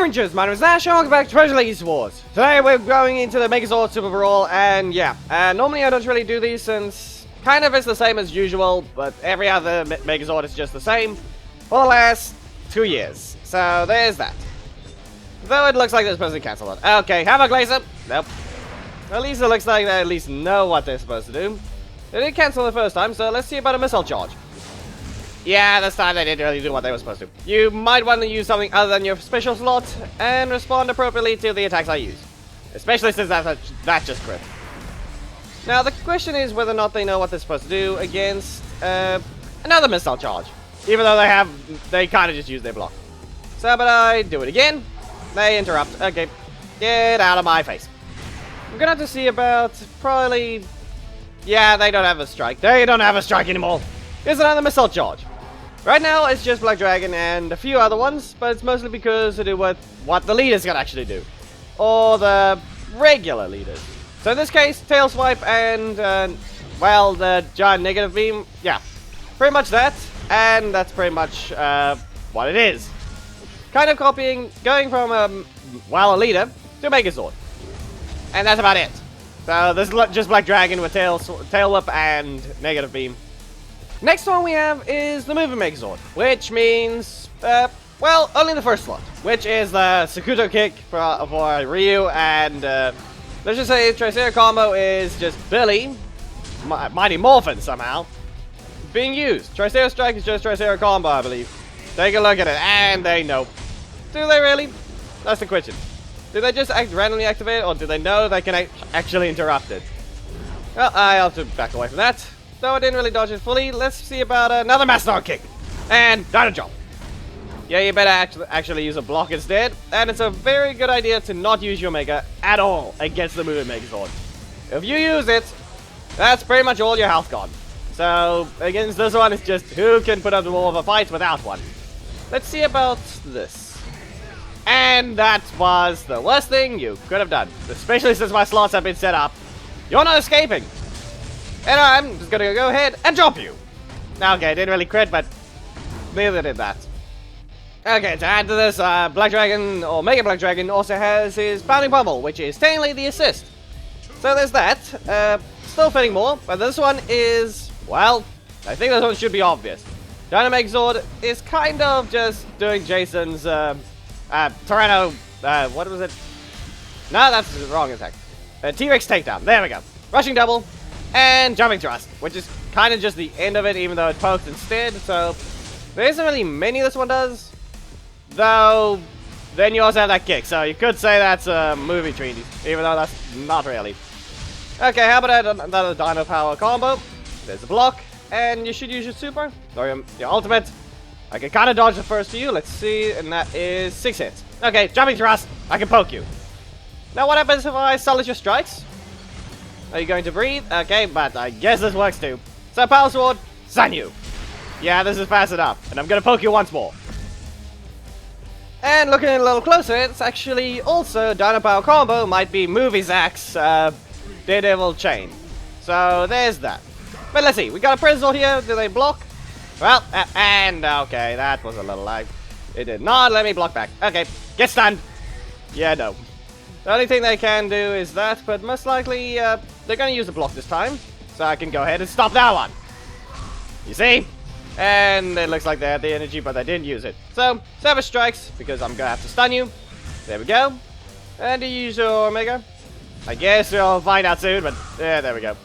Rangers, my name is Nash and welcome back to Treasure League Esports. Today we're going into the Megazord Super Brawl, and yeah, normally I don't really do these since kind of it's the same as usual, but every other Megazord is just the same for the last 2 years. So there's that. Though it looks like they're supposed to cancel it. Okay, have a Glazer. Nope. At least it looks like they at least know what they're supposed to do. They did cancel the first time, so let's see about a missile charge. Yeah, this time they didn't really do what they were supposed to. You might want to use something other than your special slot and respond appropriately to the attacks I use. Especially since that just crit. Now the question is whether or not they know what they're supposed to do against another missile charge. Even though they kind of just use their block. So, but I do it again. They interrupt. Okay, get out of my face. We're gonna have to see about probably... Yeah, they don't have a strike. They don't have a strike anymore. Here's another missile charge. Right now, it's just Black Dragon and a few other ones, but it's mostly because to do with what the leaders can actually do. Or the regular leaders. So in this case, Tail Swipe and, well, the Giant Negative Beam. Yeah, pretty much that. And that's pretty much what it is. Kind of copying, going from, well, a leader to Megazord. And that's about it. So this is just Black Dragon with Tail Whip and Negative Beam. Next one we have is the Moving Megazord, which means, well, only the first slot, which is the Sakuto kick for Ryu, and let's just say Tricera combo is just Billy, Mighty Morphin somehow, being used. Tricera strike is just Tricera combo, I believe. Take a look at it, and they know. Do they really? That's the question. Do they just randomly activate it, or do they know they can actually interrupt it? Well, I have to back away from that. Though I didn't really dodge it fully, let's see about another Mastodon kick. And Dino Jump. Yeah, you better actually use a block instead. And it's a very good idea to not use your Mega at all against the Moving Megazord. If you use it, that's pretty much all your health gone. So, against this one, it's just who can put up more of a fight without one. Let's see about this. And that was the worst thing you could have done. Especially since my slots have been set up. You're not escaping. And I'm just gonna go ahead and drop you. Okay, didn't really crit, but neither did that. Okay, to add to this, Black Dragon, or Mega Black Dragon, also has his Bounding Pummel, which is technically the assist. So there's that. Still fitting more, but this one is, well, I think this one should be obvious. Megazord is kind of just doing Jason's, Tyranno, what was it? No, that's the wrong attack. T-Rex takedown, there we go. Rushing double. And jumping thrust, which is kind of just the end of it, even though it poked instead. So there isn't really many this one does. Though, then you also have that kick. So you could say that's a movie treaty, even though that's not really. Okay, how about another Dino Power combo? There's a block, and you should use your super, or your ultimate. I can kind of dodge the first few. Let's see, and that is 6 hits. Okay, jumping thrust, I can poke you. Now what happens if I silence your strikes? Are you going to breathe? Okay, but I guess this works too. So Power Sword, stun you. Yeah, this is fast enough. And I'm gonna poke you once more. And looking a little closer, it's actually also Dino Power combo might be Movie Zack's Daredevil Chain. So there's that. But let's see, we got a Megazord here. Do they block? Well, and okay, that was a little lag. It did not let me block back. Okay, get stunned. Yeah, no. The only thing they can do is that, but most likely they're going to use a block this time. So I can go ahead and stop that one. You see? And it looks like they had the energy, but they didn't use it. So, Savage Strikes, because I'm going to have to stun you. There we go. And you use your Omega. I guess we'll find out soon, but yeah, there we go.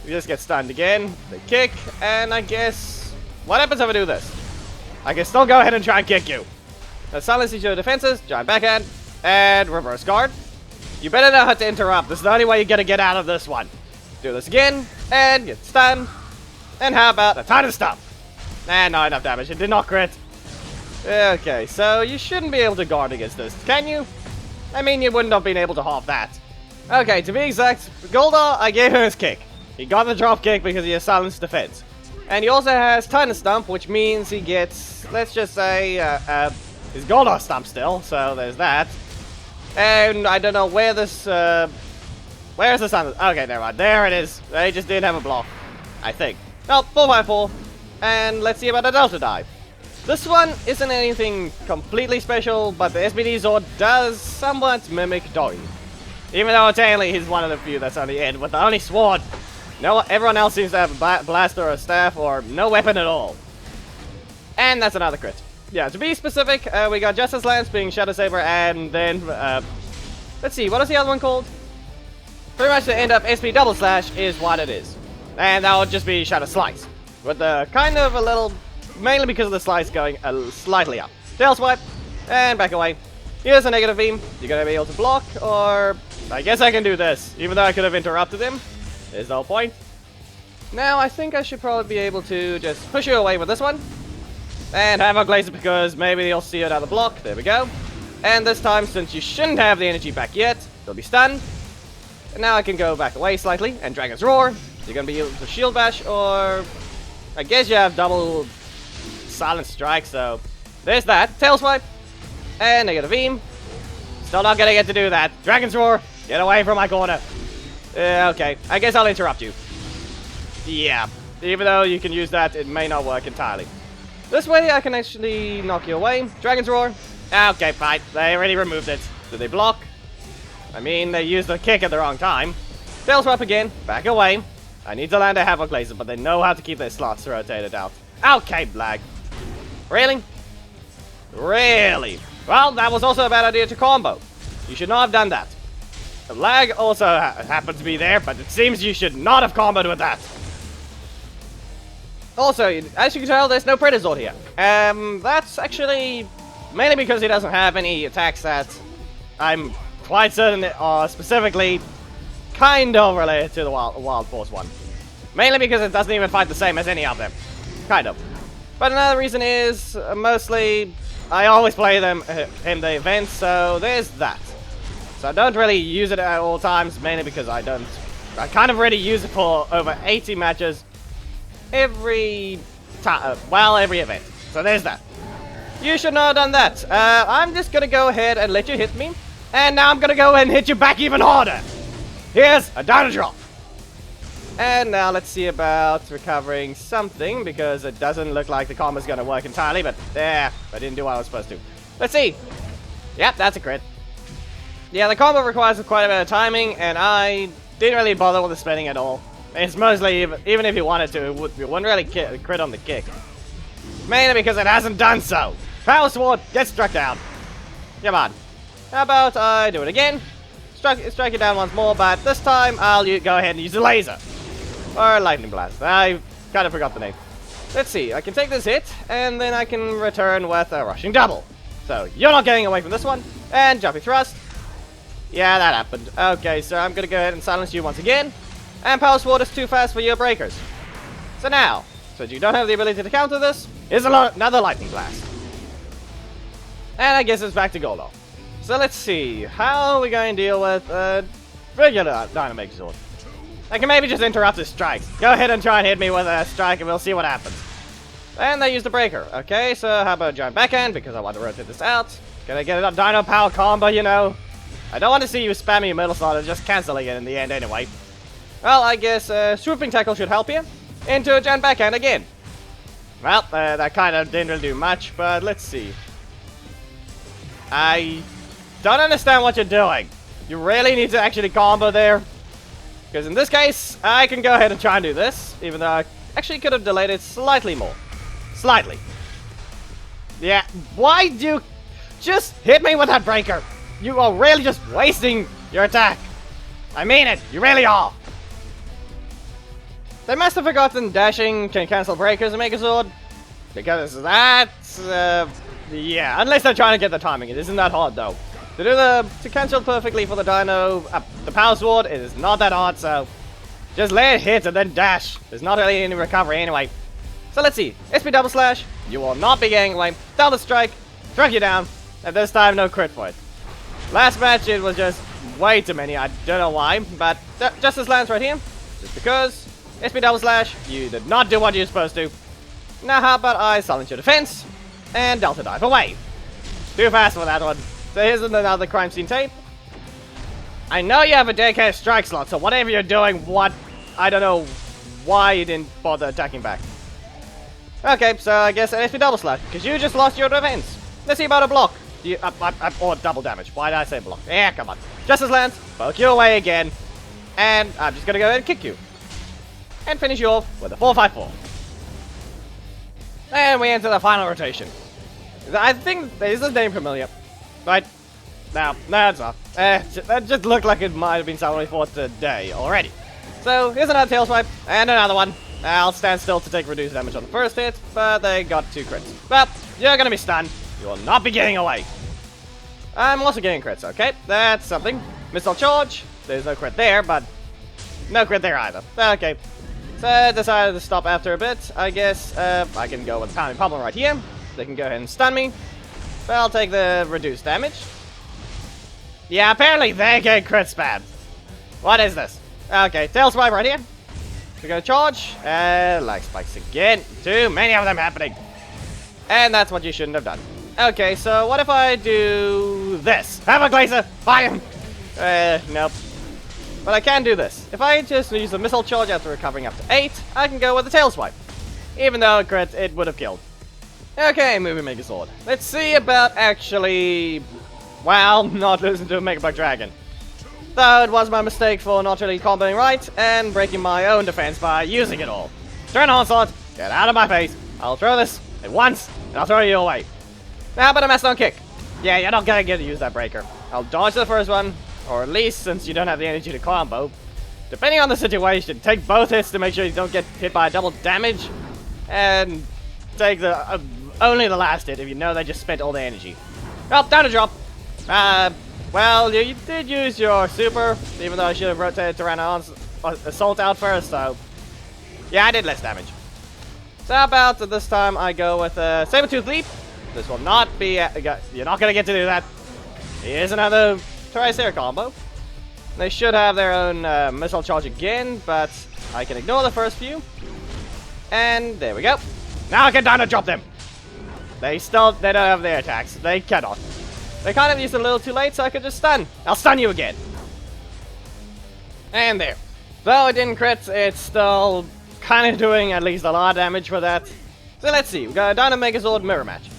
You just get stunned again. They kick, and I guess... What happens if I do this? I can still go ahead and try and kick you. That silences your defenses, giant backhand, and reverse guard. You better know how to interrupt. This is the only way you're gonna get out of this one. Do this again, and get stunned. And how about a Titan Stomp? And not enough damage. It did not crit. Okay, so you shouldn't be able to guard against this, can you? I mean, you wouldn't have been able to half that. Okay, to be exact, Goldar, I gave him his kick. He got the drop kick because he has silenced defense. And he also has Titan Stomp, which means he gets, let's just say, his Goldar Stomp still, so there's that. And I don't know where this, where's the sun? Okay, never mind. There it is. They just didn't have a block, I think. No, 4x4. And let's see about a Delta Dive. This one isn't anything completely special, but the SPD Zord does somewhat mimic Doi. Even though technically he's one of the few that's on the end with the only sword. No, everyone else seems to have a blaster or a staff or no weapon at all. And that's another crit. Yeah, to be specific, we got Justice Lance being Shadow Saber, and then, let's see, what is the other one called? Pretty much the end up SP double slash is what it is. And that would just be Shadow Slice. With the kind of a little, mainly because of the slice going slightly up. Tail swipe, and back away. Here's a negative beam. You're gonna be able to block, or I guess I can do this, even though I could have interrupted him. There's no point. Now I think I should probably be able to just push you away with this one. And have a glazer because maybe you'll see another block. There we go. And this time, since you shouldn't have the energy back yet, they'll be stunned. And now I can go back away slightly and Dragon's Roar. You're gonna be able to shield bash, or I guess you have double silent strike, so there's that. Tail swipe. And negative beam. Still not gonna get to do that. Dragon's Roar, get away from my corner. Okay, I guess I'll interrupt you. Yeah, even though you can use that, it may not work entirely. This way I can actually knock you away. Dragon's Roar. Okay, fine. They already removed it. Did they block? I mean, they used the kick at the wrong time. Tail swap again. Back away. I need to land a Havoc Laser, but they know how to keep their slots rotated out. Okay, lag. Really? Really? Well, that was also a bad idea to combo. You should not have done that. The lag also happened to be there, but it seems you should not have comboed with that. Also, as you can tell, there's no Megazord here. That's actually mainly because he doesn't have any attacks that I'm quite certain are specifically kind of related to the Wild Force one. Mainly because it doesn't even fight the same as any of them. Kind of. But another reason is, mostly, I always play them in the events, so there's that. So I don't really use it at all times, mainly because I kind of already use it for over 80 matches. Every time, well, every event. So there's that. You should not have done that. I'm just gonna go ahead and let you hit me. And now I'm gonna go ahead and hit you back even harder. Here's a Dino Drop. And now let's see about recovering something, because it doesn't look like the combo's gonna work entirely, but I didn't do what I was supposed to. Let's see. Yep, that's a crit. Yeah, the combo requires quite a bit of timing, and I didn't really bother with the spinning at all. It's mostly, even if you wanted to, it wouldn't really crit on the kick. Mainly because it hasn't done so. Power Sword, get struck down. Come on. How about I do it again? Strike it down once more, but this time I'll go ahead and use a laser. Or Lightning Blast. I kind of forgot the name. Let's see, I can take this hit, and then I can return with a Rushing Double. So, you're not getting away from this one. And Jumping Thrust. Yeah, that happened. Okay, so I'm gonna go ahead and silence you once again. And Power Sword is too fast for your breakers. So now, since you don't have the ability to counter this, here's another Lightning Blast. And I guess it's back to goldar. So let's see, how are we going to deal with regular Dino Megazord? I can maybe just interrupt his strikes. Go ahead and try and hit me with a strike and we'll see what happens. And they use the breaker. Okay, so how about a giant backhand, because I want to rotate this out. Gonna get a Dino Power combo, you know. I don't want to see you spamming your middle slot and just cancelling it in the end anyway. Well, I guess Swooping Tackle should help you. Into a giant backhand again. Well, that kind of didn't really do much, but let's see. I don't understand what you're doing. You really need to actually combo there. Because in this case, I can go ahead and try and do this, even though I actually could have delayed it slightly more. Slightly. Yeah, why do you just hit me with that breaker? You are really just wasting your attack. I mean it, you really are. They must have forgotten dashing can cancel breakers in Megazord. Because that's, yeah, unless they're trying to get the timing. It isn't that hard, though. To cancel perfectly for the Dino, the Power Sword, it is not that hard, so just let it hit and then dash. There's not really any recovery anyway. So let's see. SP double slash, you will not be getting away. Double strike, struck you down, and this time no crit for it. Last match it was just way too many, I don't know why, but Justice lands right here, just because. SP double slash, you did not do what you're supposed to. Now how about I silence your defense, and Delta dive away. Too fast for that one. So here's another crime scene tape. I know you have a dedicated strike slot, so whatever you're doing, I don't know why you didn't bother attacking back. Okay, so I guess an SP double slash, because you just lost your defense. Let's see about a block. You, or double damage. Why did I say block? Yeah, come on. Justice Lance, poke you away again. And I'm just gonna go ahead and kick you. And finish you off with a 4-5-4. And we enter the final rotation. I think, is this name familiar? Right? No, it's not. That just looked like it might have been someone we fought today already. So, here's another tail swipe, and another one. I'll stand still to take reduced damage on the first hit, but they got 2 crits. Well, you're gonna be stunned. You will not be getting away. I'm also getting crits, okay? That's something. Missile charge. There's no crit there, but no crit there either. Okay. So I decided to stop after a bit. I guess I can go with Pounding Pummel right here. They can go ahead and stun me. But I'll take the reduced damage. Yeah, apparently they get crit spammed. What is this? Okay, tail swipe right here. We're gonna charge. Like spikes again. Too many of them happening. And that's what you shouldn't have done. Okay, so what if I do this? Have a glazer! Buy him! Nope. But I can do this. If I just use a missile charge after recovering up to 8, I can go with the tail swipe. Even though it crit, it would have killed. Okay, moving Megazord. Let's see about actually, well, not losing to a Megabug Dragon. Though it was my mistake for not really comboing right and breaking my own defense by using it all. Turn Onslaught, get out of my face. I'll throw this at once, and I'll throw you away. How about a Mastodon Kick? Yeah, you're not gonna get to use that breaker. I'll dodge the first one, or at least since you don't have the energy to combo. Depending on the situation, take both hits to make sure you don't get hit by double damage, and take the only the last hit if you know they just spent all the energy. Oh, down to drop. Well, you did use your super, even though I should have rotated Tyrannosaurus Assault out first, so yeah, I did less damage. So how about this time I go with a Saber-Tooth Leap. This will not be, you're not gonna get to do that. Here's another Triceratops combo. They should have their own missile charge again, but I can ignore the first few. And there we go. Now I can down and drop them. They don't have their attacks. They cannot. They kind of used it a little too late, so I could just stun. I'll stun you again. And there. Though it didn't crit, it's still kind of doing at least a lot of damage for that. So let's see. We got a Dino Megazord mirror match.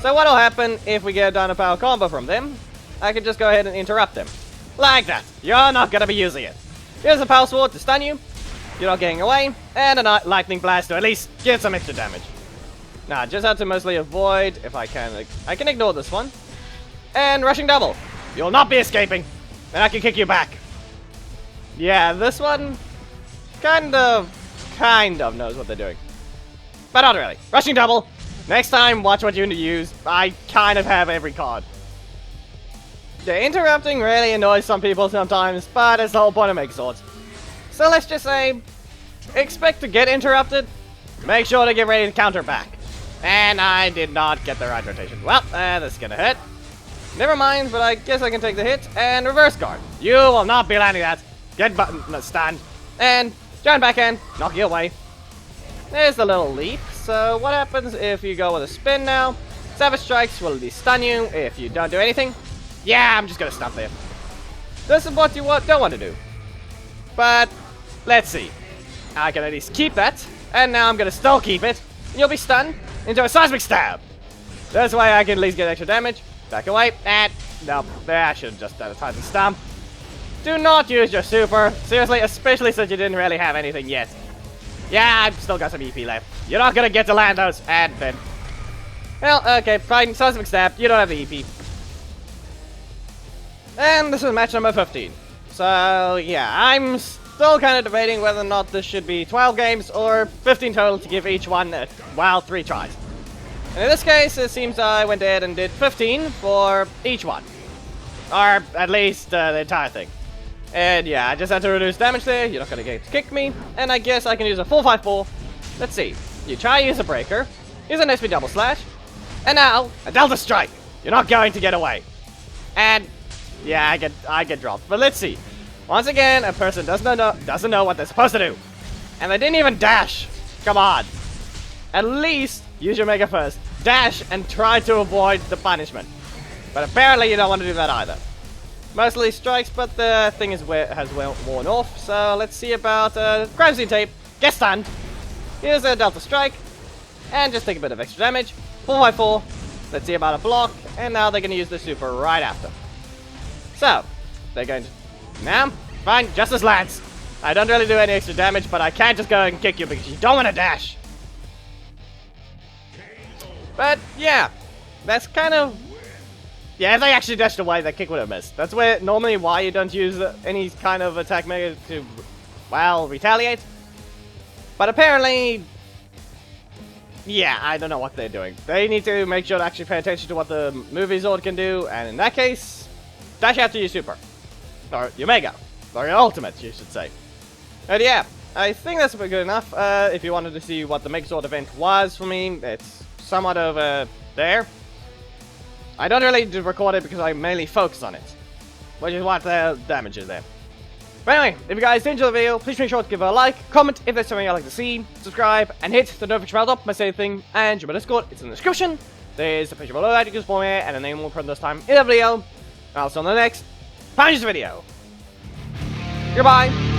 So what'll happen if we get a Dino Power combo from them? I can just go ahead and interrupt them. Like that. You're not gonna be using it. Here's a Power Sword to stun you. You're not getting away. And a Lightning Blast to at least get some extra damage. Now, I just have to mostly avoid if I can. I can ignore this one. And Rushing Double. You'll not be escaping. And I can kick you back. Yeah, this one kind of knows what they're doing. But not really. Rushing Double. Next time, watch what you use. I kind of have every card. The interrupting really annoys some people sometimes, but it's the whole point of Megazords. So let's just say, expect to get interrupted. Make sure to get ready to counter back. And I did not get the right rotation. Well, this is gonna hurt. Never mind, but I guess I can take the hit and reverse guard. You will not be landing that. Get button, stand. And giant backhand, knock you away. There's the little leap. So what happens if you go with a spin now? Savage Strikes will stun you if you don't do anything. Yeah, I'm just gonna stop there. This is what you don't want to do. But let's see. I can at least keep that. And now I'm gonna still keep it. And you'll be stunned into a Seismic Stab. This way I can at least get extra damage. Back away. And nope. I should have just done a Seismic Stomp. Do not use your super. Seriously, especially since you didn't really have anything yet. Yeah, I've still got some EP left. You're not gonna get to land those. And then. Well, okay, fine. Seismic Stab. You don't have the EP. And this is match number 15. So, yeah, I'm still kind of debating whether or not this should be 12 games or 15 total to give each one, 3 tries. And in this case, it seems I went ahead and did 15 for each one. Or at least the entire thing. And yeah, I just had to reduce damage there. You're not going to get to kick me. And I guess I can use a 4-5-4. Let's see. You try to use a breaker. Use an SP double slash. And now, a Delta Strike. You're not going to get away. And yeah, I get dropped. But let's see. Once again, a person doesn't know what they're supposed to do. And they didn't even dash. Come on. At least use your Mega first. Dash and try to avoid the punishment. But apparently you don't want to do that either. Mostly strikes, but the thing has worn off. So let's see about Crime Scene Tape. Get stunned. Here's a Delta Strike. and just take a bit of extra damage. 4x4, let's see about a block, and now they're going to use the super right after. So, they're going to... Now, fine, Justice Lance. I don't really do any extra damage, but I can't just go and kick you because you don't want to dash. But, yeah, that's kind of... Yeah, if they actually dashed away, that kick would have missed. That's where normally why you don't use any kind of attack mega to, well, retaliate. But apparently... Yeah, I don't know what they're doing. They need to make sure to actually pay attention to what the movie Zord can do, and in that case, dash after your super. Or your mega. Or your ultimate, you should say. And yeah, I think that's good enough. If you wanted to see what the Megazord event was for me, it's somewhat over there. I don't really record it because I mainly focus on it, which is what the damage is there. But anyway, if you guys did enjoy the video, please make sure to give it a like, comment if there's something you'd like to see, subscribe, and hit the notification bell up by saying anything, and join my Discord, it's in the description. There's a picture below that you can spawn me, and a name will print this time in the video. And I'll see you on the next Punches video. Goodbye.